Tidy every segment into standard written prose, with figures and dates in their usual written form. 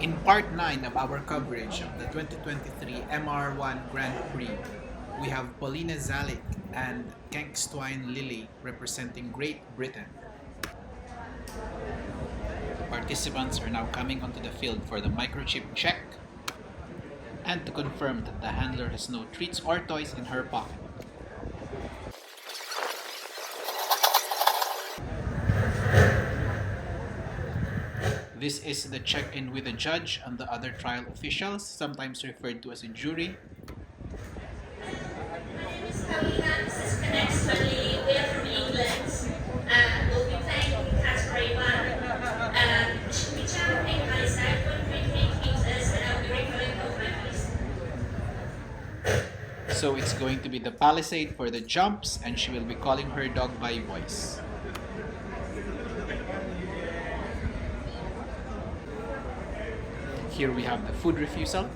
In part 9 of our coverage of the 2023 MR1 Grand Prix, we have PAULINA ZALECH and KENXTWEN LILLIE representing Great Britain. Participants are now coming onto the field for the microchip check and to confirm that the handler has no treats or toys in her pocket. This is the check-in with the judge and the other trial officials, sometimes referred to as a jury. My name is Kilian. This is KENXTWEN LILLIE. We are from England. We'll be playing category 1. We jumping high side 1.8 meters, and I'll be recording both my voice. So it's going to be the palisade for the jumps, and she will be calling her dog by voice. Here we have the food refusal.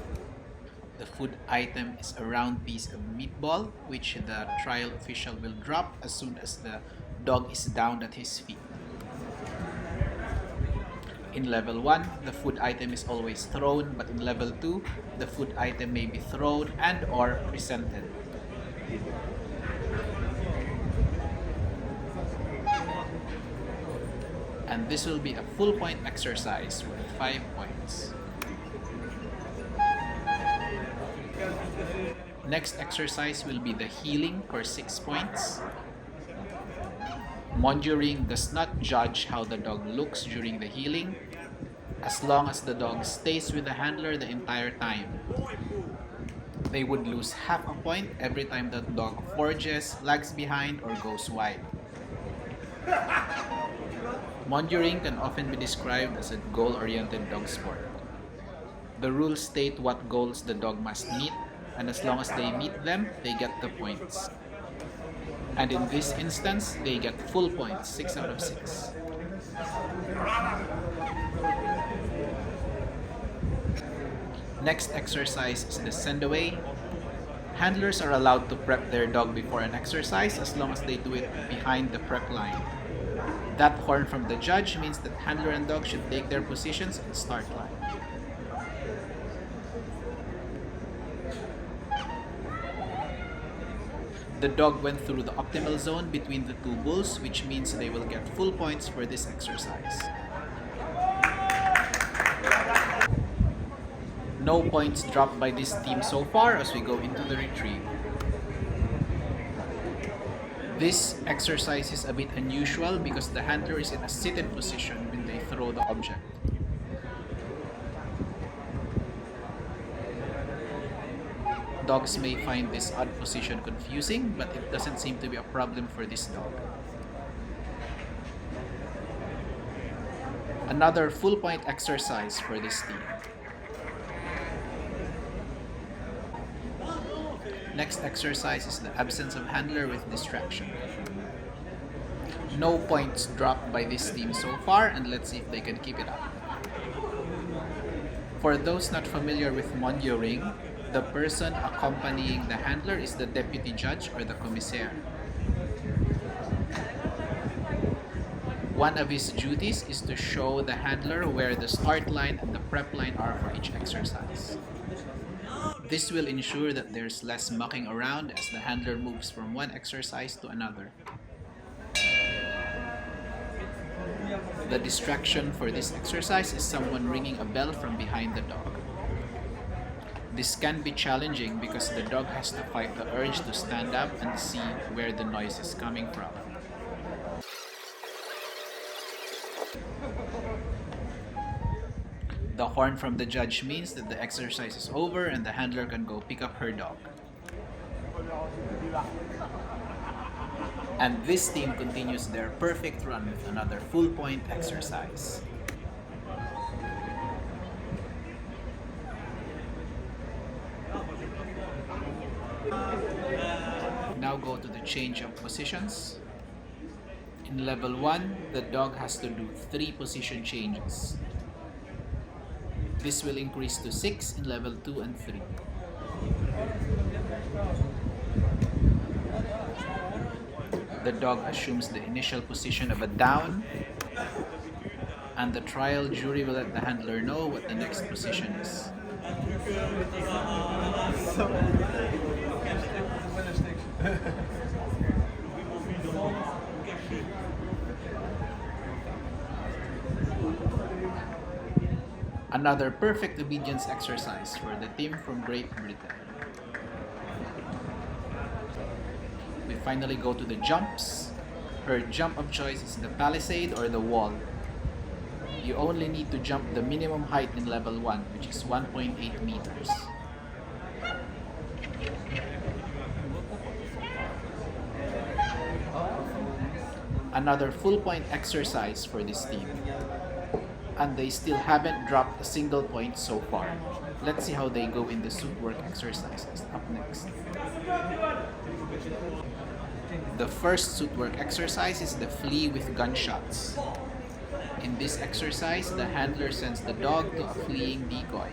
The food item is a round piece of meatball, which the trial official will drop as soon as the dog is down at his feet. In level 1, the food item is always thrown, but in level 2, the food item may be thrown and or presented. And this will be a full point exercise with 5 points. Next exercise will be the healing for 6 points. Mondioring does not judge how the dog looks during the healing, as long as the dog stays with the handler the entire time. They would lose half a point every time the dog forges, lags behind, or goes wide. Mondioring can often be described as a goal-oriented dog sport. The rules state what goals the dog must meet, and as long as they meet them, they get the points. And in this instance, they get full points, 6 out of 6. Next exercise is the send away. Handlers are allowed to prep their dog before an exercise as long as they do it behind the prep line. That horn from the judge means that handler and dog should take their positions at the start line. The dog went through the optimal zone between the two bulls, which means they will get full points for this exercise. No points dropped by this team so far as we go into the retrieve. This exercise is a bit unusual because the handler is in a seated position when they throw the object. Dogs may find this odd position confusing, but it doesn't seem to be a problem for this dog. Another full point exercise for this team. Next exercise is the absence of handler with distraction. No points dropped by this team so far, and let's see if they can keep it up. For those not familiar with Mondioring, the person accompanying the handler is the deputy judge or the commissaire. One of his duties is to show the handler where the start line and the prep line are for each exercise. This will ensure that there's less mucking around as the handler moves from one exercise to another. The distraction for this exercise is someone ringing a bell from behind the dog. This can be challenging because the dog has to fight the urge to stand up and see where the noise is coming from. The horn from the judge means that the exercise is over and the handler can go pick up her dog. And this team continues their perfect run with another full point exercise. Now go to the change of positions. In level 1, the dog has to do 3 position changes. This will increase to 6 in level 2 and 3. The dog assumes the initial position of a down And the trial jury will let the handler know what the next position is. Another perfect obedience exercise for the team from Great Britain. We finally go to the jumps. Her jump of choice is the palisade or the wall. You only need to jump the minimum height in level 1, which is 1.8 meters. Another full point exercise for this team. And they still haven't dropped a single point so far. Let's see how they go in the suit work exercises up next. The first suit work exercise is the flee with gunshots. In this exercise, the handler sends the dog to a fleeing decoy.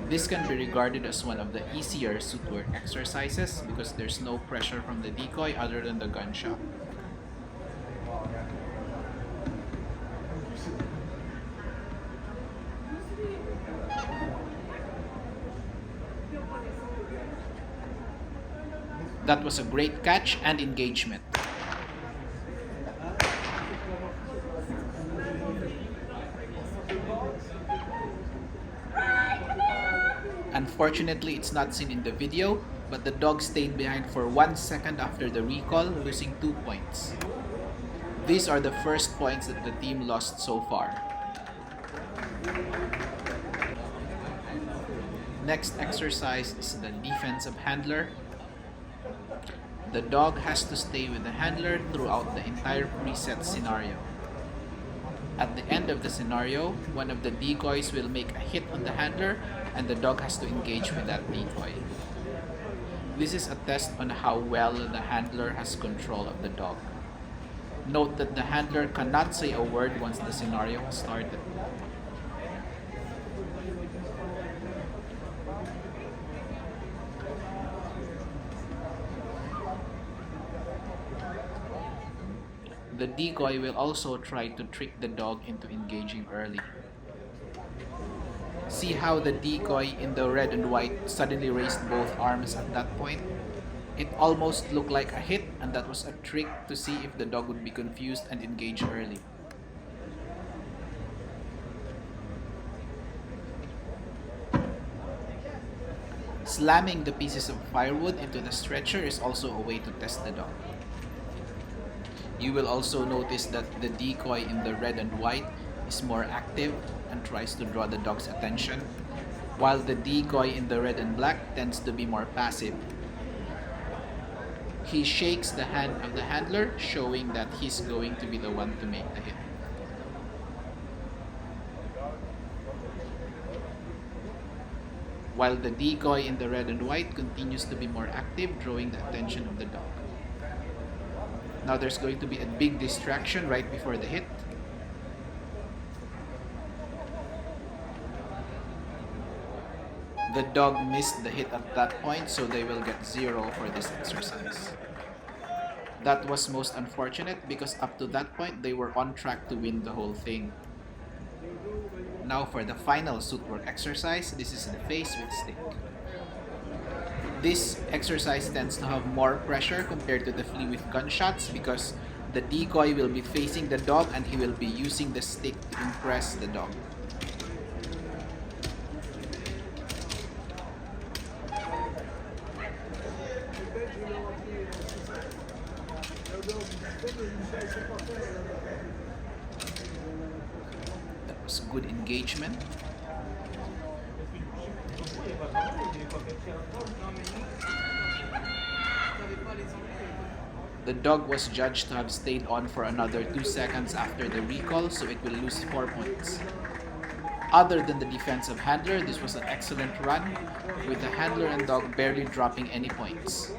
This can be regarded as one of the easier suit work exercises because there's no pressure from the decoy other than the gunshot. That was a great catch and engagement. Unfortunately, it's not seen in the video, but the dog stayed behind for 1 second after the recall, losing 2 points. These are the first points that the team lost so far. Next exercise is the defensive handler. The dog has to stay with the handler throughout the entire preset scenario. At the end of the scenario, one of the decoys will make a hit on the handler and the dog has to engage with that decoy. This is a test on how well the handler has control of the dog. Note that the handler cannot say a word once the scenario has started. The decoy will also try to trick the dog into engaging early. See how the decoy in the red and white suddenly raised both arms at that point? It almost looked like a hit, and that was a trick to see if the dog would be confused and engage early. Slamming the pieces of firewood into the stretcher is also a way to test the dog. You will also notice that the decoy in the red and white is more active and tries to draw the dog's attention, while the decoy in the red and black tends to be more passive. He shakes the hand of the handler, showing that he's going to be the one to make the hit. While the decoy in the red and white continues to be more active, drawing the attention of the dog. Now there's going to be a big distraction right before the hit. The dog missed the hit at that point, so they will get 0 for this exercise. That was most unfortunate because up to that point, they were on track to win the whole thing. Now for the final suit work exercise, this is the face with stick. This exercise tends to have more pressure compared to the flee with gunshots because the decoy will be facing the dog and he will be using the stick to impress the dog. That was good engagement. The dog was judged to have stayed on for another 2 seconds after the recall, so it will lose 4 points. Other than the defensive handler, this was an excellent run, with the handler and dog barely dropping any points.